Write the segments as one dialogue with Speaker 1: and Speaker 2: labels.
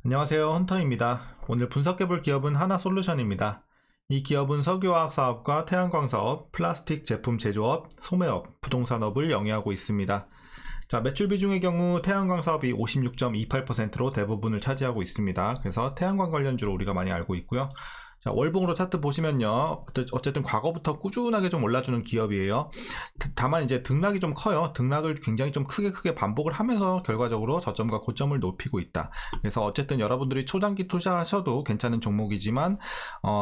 Speaker 1: 안녕하세요, 헌터입니다. 오늘 분석해볼 기업은 하나솔루션입니다. 이 기업은 석유화학 사업과 태양광 사업, 플라스틱 제품 제조업, 소매업, 부동산업을 영위하고 있습니다. 자, 매출 비중의 경우 태양광 사업이 56.28%로 대부분을 차지하고 있습니다. 그래서 태양광 관련주로 우리가 많이 알고 있고요. 자, 월봉으로 차트 보시면요, 어쨌든 과거부터 꾸준하게 좀 올라주는 기업이에요. 다만 이제 등락이 좀 커요. 등락을 굉장히 좀 크게 반복을 하면서 결과적으로 저점과 고점을 높이고 있다. 그래서 어쨌든 여러분들이 초장기 투자하셔도 괜찮은 종목이지만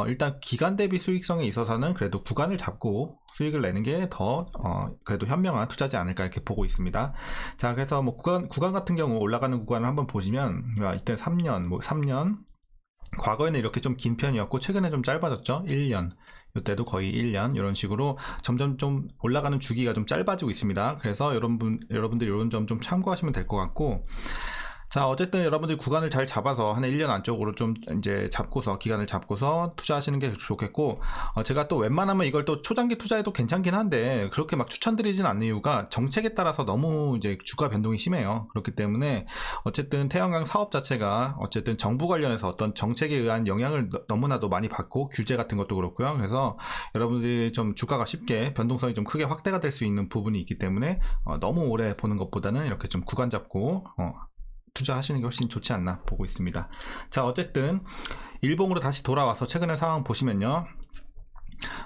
Speaker 1: 일단 기간 대비 수익성에 있어서는 그래도 구간을 잡고 수익을 내는 게 더 그래도 현명한 투자지 않을까 이렇게 보고 있습니다. 자, 그래서 뭐 구간 같은 경우 올라가는 구간을 한번 보시면 이때 3년 과거에는 이렇게 좀 긴 편이었고 최근에 좀 짧아졌죠. 1년, 이때도 거의 1년 이런 식으로 점점 좀 올라가는 주기가 좀 짧아지고 있습니다. 그래서 여러분들 이런 점 좀 참고하시면 될 것 같고, 자, 어쨌든 여러분들이 구간을 잘 잡아서 한 1년 안쪽으로 좀 이제 기간을 잡고서 투자하시는 게 좋겠고, 제가 또 웬만하면 이걸 또 초장기 투자해도 괜찮긴 한데 그렇게 막 추천드리진 않는 이유가 정책에 따라서 너무 이제 주가 변동이 심해요. 그렇기 때문에 어쨌든 태양광 사업 자체가 어쨌든 정부 관련해서 어떤 정책에 의한 영향을 너무나도 많이 받고 규제 같은 것도 그렇고요. 그래서 여러분들이 좀 주가가 쉽게 변동성이 좀 크게 확대가 될 수 있는 부분이 있기 때문에 너무 오래 보는 것보다는 이렇게 좀 구간 잡고 투자하시는 게 훨씬 좋지 않나 보고 있습니다. 자, 어쨌든 일봉으로 다시 돌아와서 최근의 상황 보시면요.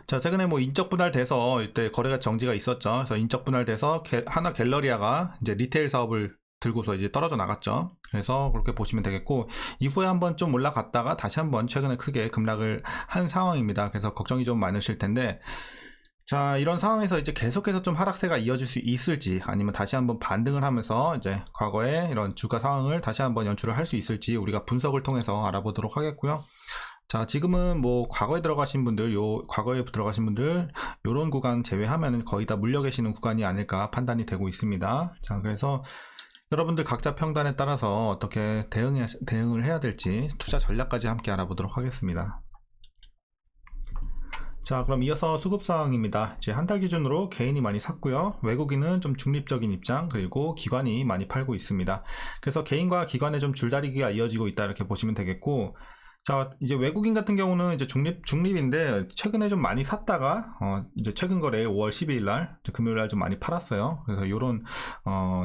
Speaker 1: 자, 최근에 뭐 인적 분할돼서 이때 거래가 정지가 있었죠. 그래서 인적 분할돼서 하나 갤러리아가 이제 리테일 사업을 들고서 이제 떨어져 나갔죠. 그래서 그렇게 보시면 되겠고, 이후에 한번 좀 올라갔다가 다시 한번 최근에 크게 급락을 한 상황입니다. 그래서 걱정이 좀 많으실 텐데, 자, 이런 상황에서 이제 계속해서 좀 하락세가 이어질 수 있을지, 아니면 다시 한번 반등을 하면서 이제 과거의 이런 주가 상황을 다시 한번 연출을 할 수 있을지 우리가 분석을 통해서 알아보도록 하겠고요. 자, 지금은 뭐 과거에 들어가신 분들, 요런 구간 제외하면 거의 다 물려 계시는 구간이 아닐까 판단이 되고 있습니다. 자, 그래서 여러분들 각자 평단에 따라서 어떻게 대응을 해야 될지 투자 전략까지 함께 알아보도록 하겠습니다. 자, 그럼 이어서 수급상황입니다. 이제 한 달 기준으로 개인이 많이 샀고요. 외국인은 좀 중립적인 입장, 그리고 기관이 많이 팔고 있습니다. 그래서 개인과 기관의 좀 줄다리기가 이어지고 있다 이렇게 보시면 되겠고, 자, 이제 외국인 같은 경우는 이제 중립인데 최근에 좀 많이 샀다가 이제 최근 거래 5월 12일 날 금요일 날 좀 많이 팔았어요. 그래서 요런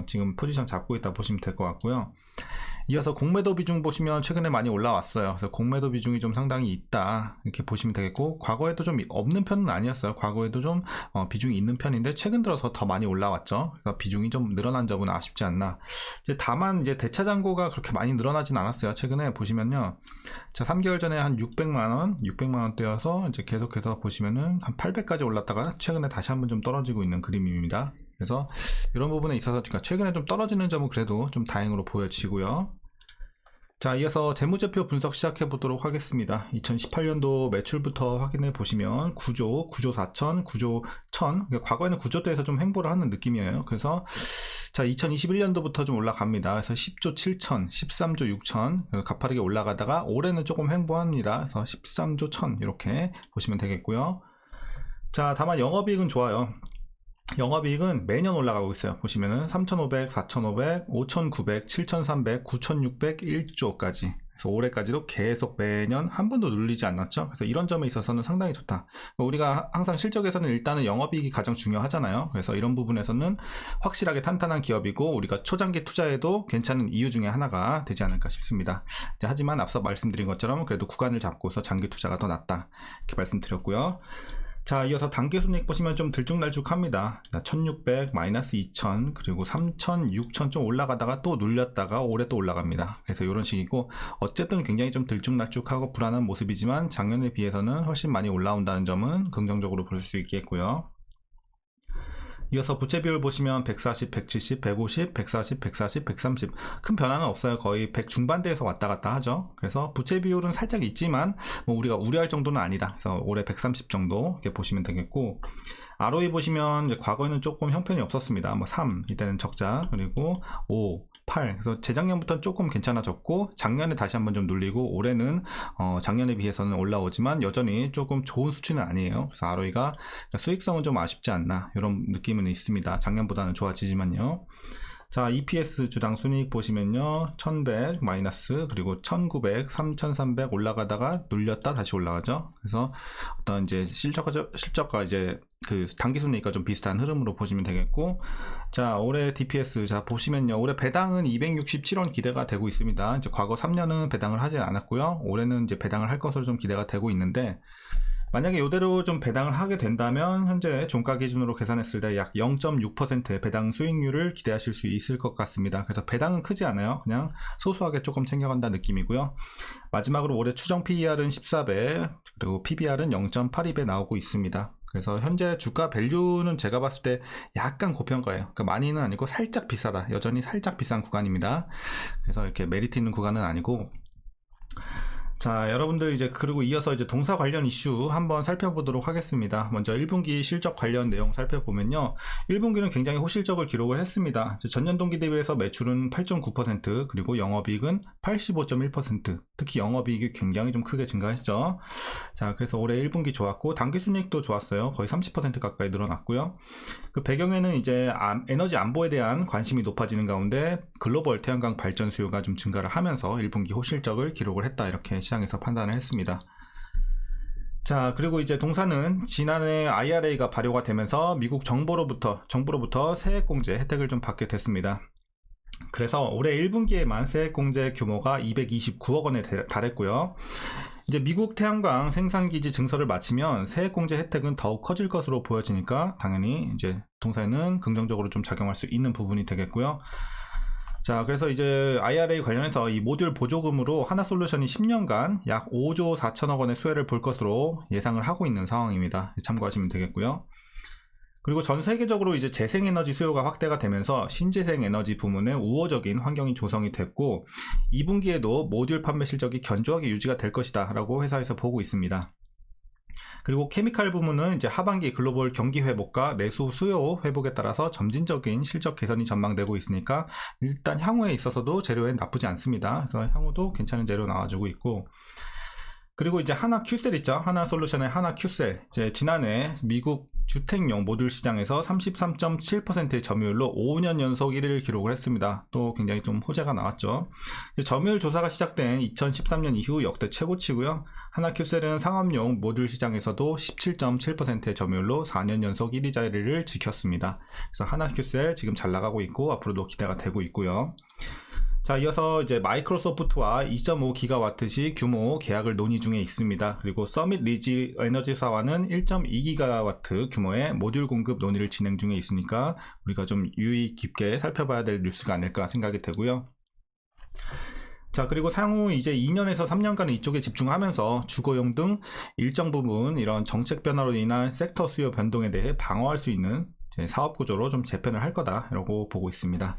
Speaker 1: 지금 포지션 잡고 있다 보시면 될 것 같고요. 이어서 공매도 비중 보시면 최근에 많이 올라왔어요. 그래서 공매도 비중이 좀 상당히 있다 이렇게 보시면 되겠고, 과거에도 좀 없는 편은 아니었어요. 과거에도 좀 비중이 있는 편인데 최근 들어서 더 많이 올라왔죠. 그래서 비중이 좀 늘어난 점은 아쉽지 않나. 이제 다만 이제 대차 잔고가 그렇게 많이 늘어나진 않았어요. 최근에 보시면요, 자, 3개월 전에 한 600만원대여서 이제 계속해서 보시면은 한 800까지 올랐다가 최근에 다시 한번 좀 떨어지고 있는 그림입니다. 그래서 이런 부분에 있어서 최근에 좀 떨어지는 점은 그래도 좀 다행으로 보여지고요. 자, 이어서 재무제표 분석 시작해 보도록 하겠습니다. 2018년도 매출부터 확인해 보시면 9조 4천, 9조 1000, 과거에는 9조대에서 좀 횡보를 하는 느낌이에요. 그래서 자, 2021년도부터 좀 올라갑니다. 그래서 10조 7천, 13조 6천 가파르게 올라가다가 올해는 조금 횡보합니다. 그래서 13조 1000 이렇게 보시면 되겠고요. 자, 다만 영업이익은 좋아요. 영업이익은 매년 올라가고 있어요. 보시면은 3,500, 4,500, 5,900, 7,300, 9,600, 1조까지. 그래서 올해까지도 계속 매년 한 번도 눌리지 않았죠. 그래서 이런 점에 있어서는 상당히 좋다. 우리가 항상 실적에서는 일단은 영업이익이 가장 중요하잖아요. 그래서 이런 부분에서는 확실하게 탄탄한 기업이고 우리가 초장기 투자에도 괜찮은 이유 중에 하나가 되지 않을까 싶습니다. 하지만 앞서 말씀드린 것처럼 그래도 구간을 잡고서 장기 투자가 더 낫다 이렇게 말씀드렸고요. 자, 이어서 단기순이익 보시면 좀 들쭉날쭉합니다. 1600, 마이너스 2000, 그리고 3000, 6000 좀 올라가다가 또 눌렸다가 올해 또 올라갑니다. 그래서 이런 식이고, 어쨌든 굉장히 좀 들쭉날쭉하고 불안한 모습이지만 작년에 비해서는 훨씬 많이 올라온다는 점은 긍정적으로 볼 수 있겠고요. 이어서 부채 비율 보시면 140, 170, 150, 140, 140, 130 큰 변화는 없어요. 거의 100 중반대에서 왔다 갔다 하죠. 그래서 부채 비율은 살짝 있지만 뭐 우리가 우려할 정도는 아니다. 그래서 올해 130 정도 이렇게 보시면 되겠고, ROE 보시면 이제 과거에는 조금 형편이 없었습니다. 뭐 3, 이때는 적자, 그리고 5, 8. 그래서 재작년부터 조금 괜찮아졌고 작년에 다시 한번 좀 눌리고 올해는 작년에 비해서는 올라오지만 여전히 조금 좋은 수치는 아니에요. 그래서 ROE가 수익성은 좀 아쉽지 않나 이런 느낌은 있습니다. 작년보다는 좋아지지만요. 자, EPS 주당 순이익 보시면요. 1100 마이너스 그리고 1900, 3300 올라가다가 눌렸다 다시 올라가죠. 그래서 어떤 이제 실적과 이제 그 당기 순이익과 좀 비슷한 흐름으로 보시면 되겠고, 자, 올해 DPS 자 보시면요. 올해 배당은 267원 기대가 되고 있습니다. 이제 과거 3년은 배당을 하지 않았고요. 올해는 이제 배당을 할 것으로 좀 기대가 되고 있는데, 만약에 이대로 좀 배당을 하게 된다면 현재 종가 기준으로 계산했을 때 약 0.6%의 배당 수익률을 기대하실 수 있을 것 같습니다. 그래서 배당은 크지 않아요. 그냥 소소하게 조금 챙겨간다 느낌이고요. 마지막으로 올해 추정 PER은 14배, 그리고 PBR은 0.82배 나오고 있습니다. 그래서 현재 주가 밸류는 제가 봤을 때 약간 고평가예요. 그러니까 많이는 아니고 살짝 비싸다. 여전히 살짝 비싼 구간입니다. 그래서 이렇게 메리트 있는 구간은 아니고, 자, 여러분들 이제 그리고 이어서 이제 동사 관련 이슈 한번 살펴보도록 하겠습니다. 먼저 1분기 실적 관련 내용 살펴보면요. 1분기는 굉장히 호실적을 기록을 했습니다. 전년 동기 대비해서 매출은 8.9%, 그리고 영업이익은 85.1%, 특히 영업이익이 굉장히 좀 크게 증가했죠. 자, 그래서 올해 1분기 좋았고 당기순이익도 좋았어요. 거의 30% 가까이 늘어났고요. 그 배경에는 이제 에너지 안보에 대한 관심이 높아지는 가운데 글로벌 태양광 발전 수요가 좀 증가를 하면서 1분기 호실적을 기록을 했다, 이렇게 시장에서 판단을 했습니다. 자, 그리고 이제 동사는 지난해 IRA가 발효가 되면서 미국 정부로부터 세액공제 혜택을 좀 받게 됐습니다. 그래서 올해 1분기에만 세액공제 규모가 229억 원에 달했고요. 이제 미국 태양광 생산기지 증설을 마치면 세액공제 혜택은 더욱 커질 것으로 보여지니까 당연히 이제 동사에는 긍정적으로 좀 작용할 수 있는 부분이 되겠고요. 자, 그래서 이제 IRA 관련해서 이 모듈 보조금으로 하나솔루션이 10년간 약 5조 4천억 원의 수혜를 볼 것으로 예상을 하고 있는 상황입니다. 참고하시면 되겠고요. 그리고 전 세계적으로 이제 재생에너지 수요가 확대가 되면서 신재생에너지 부문에 우호적인 환경이 조성이 됐고, 2분기에도 모듈 판매 실적이 견조하게 유지가 될 것이다 라고 회사에서 보고 있습니다. 그리고 케미칼 부문은 이제 하반기 글로벌 경기 회복과 내수 수요 회복에 따라서 점진적인 실적 개선이 전망되고 있으니까 일단 향후에 있어서도 재료엔 나쁘지 않습니다. 그래서 향후도 괜찮은 재료 나와주고 있고, 그리고 이제 하나 큐셀 있죠. 하나 솔루션의 하나 큐셀. 이제 지난해 미국 주택용 모듈 시장에서 33.7%의 점유율로 5년 연속 1위를 기록을 했습니다. 또 굉장히 좀 호재가 나왔죠. 점유율 조사가 시작된 2013년 이후 역대 최고치고요. 하나 큐셀은 상업용 모듈 시장에서도 17.7%의 점유율로 4년 연속 1위 자리를 지켰습니다. 그래서 하나 큐셀 지금 잘 나가고 있고 앞으로도 기대가 되고 있고요. 자, 이어서 이제 마이크로소프트와 2.5기가와트시 규모 계약을 논의 중에 있습니다. 그리고 서밋 리지 에너지사와는 1.2기가와트 규모의 모듈 공급 논의를 진행 중에 있으니까 우리가 좀 유의 깊게 살펴봐야 될 뉴스가 아닐까 생각이 되고요. 자, 그리고 향후 이제 2년에서 3년간은 이쪽에 집중하면서 주거용 등 일정 부분 이런 정책 변화로 인한 섹터 수요 변동에 대해 방어할 수 있는 사업 구조로 좀 재편을 할 거다라고 보고 있습니다.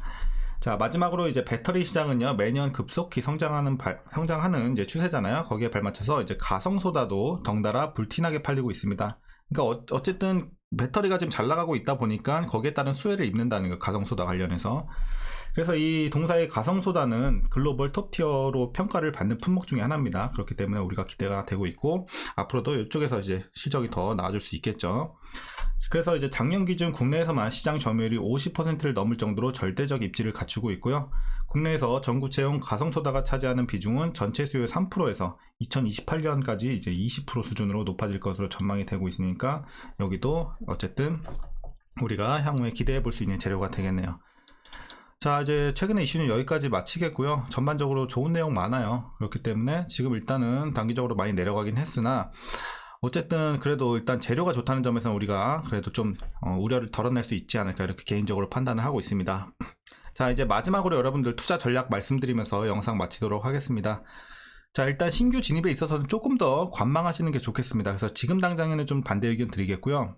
Speaker 1: 자, 마지막으로 이제 배터리 시장은요, 매년 급속히 성장하는 이제 추세잖아요. 거기에 발맞춰서 이제 가성소다도 덩달아 불티나게 팔리고 있습니다. 그러니까 어쨌든 배터리가 지금 잘 나가고 있다 보니까 거기에 따른 수혜를 입는다는 거, 가성소다 관련해서. 그래서 이 동사의 가성소다는 글로벌 톱티어로 평가를 받는 품목 중에 하나입니다. 그렇기 때문에 우리가 기대가 되고 있고 앞으로도 이쪽에서 이제 실적이 더 나아질 수 있겠죠. 그래서 이제 작년 기준 국내에서만 시장 점유율이 50%를 넘을 정도로 절대적 입지를 갖추고 있고요. 국내에서 전구체용 가성소다가 차지하는 비중은 전체 수요의 3%에서 2028년까지 이제 20% 수준으로 높아질 것으로 전망이 되고 있으니까 여기도 어쨌든 우리가 향후에 기대해 볼 수 있는 재료가 되겠네요. 자, 이제 최근의 이슈는 여기까지 마치겠고요. 전반적으로 좋은 내용 많아요. 그렇기 때문에 지금 일단은 단기적으로 많이 내려가긴 했으나 어쨌든 그래도 일단 재료가 좋다는 점에서는 우리가 그래도 좀 우려를 덜어낼 수 있지 않을까, 이렇게 개인적으로 판단을 하고 있습니다. 자, 이제 마지막으로 여러분들 투자 전략 말씀드리면서 영상 마치도록 하겠습니다. 자, 일단 신규 진입에 있어서는 조금 더 관망하시는 게 좋겠습니다. 그래서 지금 당장에는 좀 반대 의견 드리겠고요.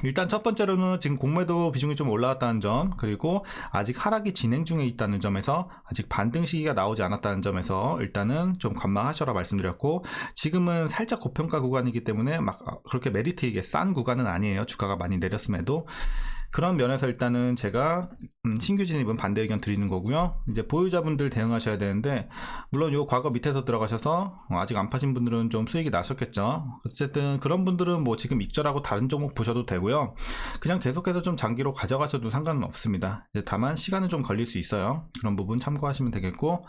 Speaker 1: 일단 첫 번째로는 지금 공매도 비중이 좀 올라왔다는 점, 그리고 아직 하락이 진행 중에 있다는 점에서 아직 반등 시기가 나오지 않았다는 점에서 일단은 좀 관망하셔라 말씀드렸고, 지금은 살짝 고평가 구간이기 때문에 막 그렇게 메리트 있게 싼 구간은 아니에요. 주가가 많이 내렸음에도. 그런 면에서 일단은 제가 신규 진입은 반대 의견 드리는 거고요. 이제 보유자분들 대응하셔야 되는데, 물론 요 과거 밑에서 들어가셔서 아직 안 파신 분들은 좀 수익이 나셨겠죠. 어쨌든 그런 분들은 뭐 지금 익절하고 다른 종목 보셔도 되고요. 그냥 계속해서 좀 장기로 가져가셔도 상관은 없습니다. 이제 다만 시간은 좀 걸릴 수 있어요. 그런 부분 참고하시면 되겠고,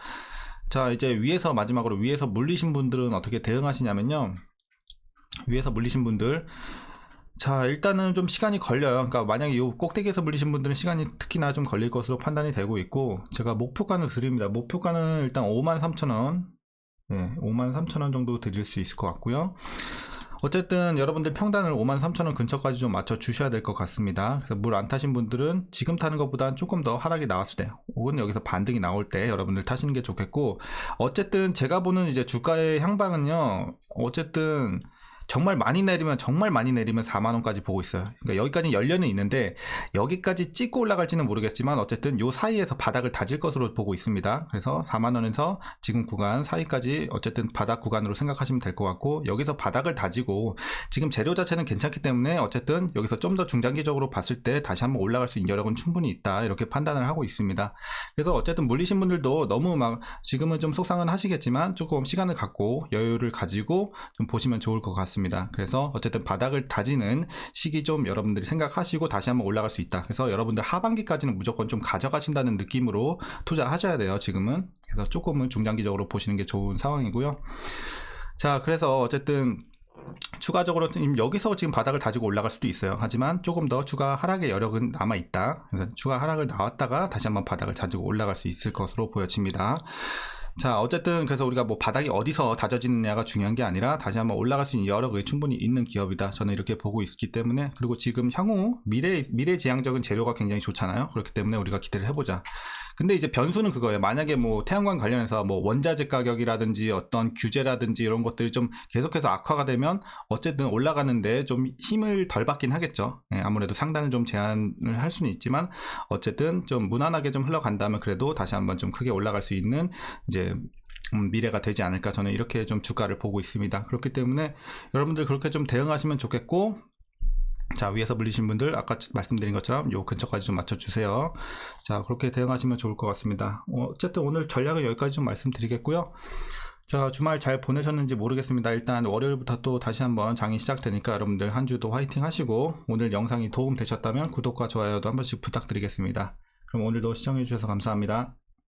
Speaker 1: 자, 이제 위에서 마지막으로 위에서 물리신 분들은 어떻게 대응하시냐면요. 위에서 물리신 분들, 자, 일단은 좀 시간이 걸려요. 그러니까 만약에 이 꼭대기에서 물리신 분들은 시간이 특히나 좀 걸릴 것으로 판단이 되고 있고, 제가 목표가는 드립니다. 목표가는 일단 53,000원, 네, 53,000원 정도 드릴 수 있을 것 같고요. 어쨌든 여러분들 평단을 53,000원 근처까지 좀 맞춰 주셔야 될 것 같습니다. 그래서 물 안 타신 분들은 지금 타는 것보다는 조금 더 하락이 나왔을 때, 혹은 여기서 반등이 나올 때 여러분들 타시는 게 좋겠고, 어쨌든 제가 보는 이제 주가의 향방은요, 어쨌든 정말 많이 내리면 4만원까지 보고 있어요. 그러니까 여기까지 열려는 있는데 여기까지 찍고 올라갈지는 모르겠지만 어쨌든 요 사이에서 바닥을 다질 것으로 보고 있습니다. 그래서 4만원에서 지금 구간 사이까지 어쨌든 바닥 구간으로 생각하시면 될 것 같고, 여기서 바닥을 다지고 지금 재료 자체는 괜찮기 때문에 어쨌든 여기서 좀 더 중장기적으로 봤을 때 다시 한번 올라갈 수 있는 여력은 충분히 있다, 이렇게 판단을 하고 있습니다. 그래서 어쨌든 물리신 분들도 너무 막 지금은 좀 속상은 하시겠지만 조금 시간을 갖고 여유를 가지고 좀 보시면 좋을 것 같습니다. 그래서 어쨌든 바닥을 다지는 시기 좀 여러분들이 생각하시고 다시 한번 올라갈 수 있다. 그래서 여러분들 하반기까지는 무조건 좀 가져가신다는 느낌으로 투자하셔야 돼요, 지금은. 그래서 조금은 중장기적으로 보시는 게 좋은 상황이고요. 자, 그래서 어쨌든 추가적으로 여기서 지금 바닥을 다지고 올라갈 수도 있어요. 하지만 조금 더 추가 하락의 여력은 남아있다. 그래서 추가 하락을 나왔다가 다시 한번 바닥을 다지고 올라갈 수 있을 것으로 보여집니다. 자, 어쨌든 그래서 우리가 뭐 바닥이 어디서 다져지느냐가 중요한 게 아니라 다시 한번 올라갈 수 있는 여력이 충분히 있는 기업이다, 저는 이렇게 보고 있기 때문에. 그리고 지금 향후 미래지향적인 재료가 굉장히 좋잖아요. 그렇기 때문에 우리가 기대를 해보자. 근데 이제 변수는 그거예요. 만약에 뭐 태양광 관련해서 뭐 원자재 가격이라든지 어떤 규제라든지 이런 것들이 좀 계속해서 악화가 되면 어쨌든 올라가는데 좀 힘을 덜 받긴 하겠죠. 예, 아무래도 상단을 좀 제한을 할 수는 있지만 어쨌든 좀 무난하게 좀 흘러간다면 그래도 다시 한번 좀 크게 올라갈 수 있는 이제 미래가 되지 않을까, 저는 이렇게 좀 주가를 보고 있습니다. 그렇기 때문에 여러분들 그렇게 좀 대응하시면 좋겠고, 자, 위에서 물리신 분들 아까 말씀드린 것처럼 요 근처까지 좀 맞춰주세요. 자, 그렇게 대응하시면 좋을 것 같습니다. 어쨌든 오늘 전략은 여기까지 좀 말씀드리겠고요. 자, 주말 잘 보내셨는지 모르겠습니다. 일단 월요일부터 또 다시 한번 장이 시작되니까 여러분들 한 주도 화이팅 하시고, 오늘 영상이 도움 되셨다면 구독과 좋아요도 한 번씩 부탁드리겠습니다. 그럼 오늘도 시청해주셔서 감사합니다.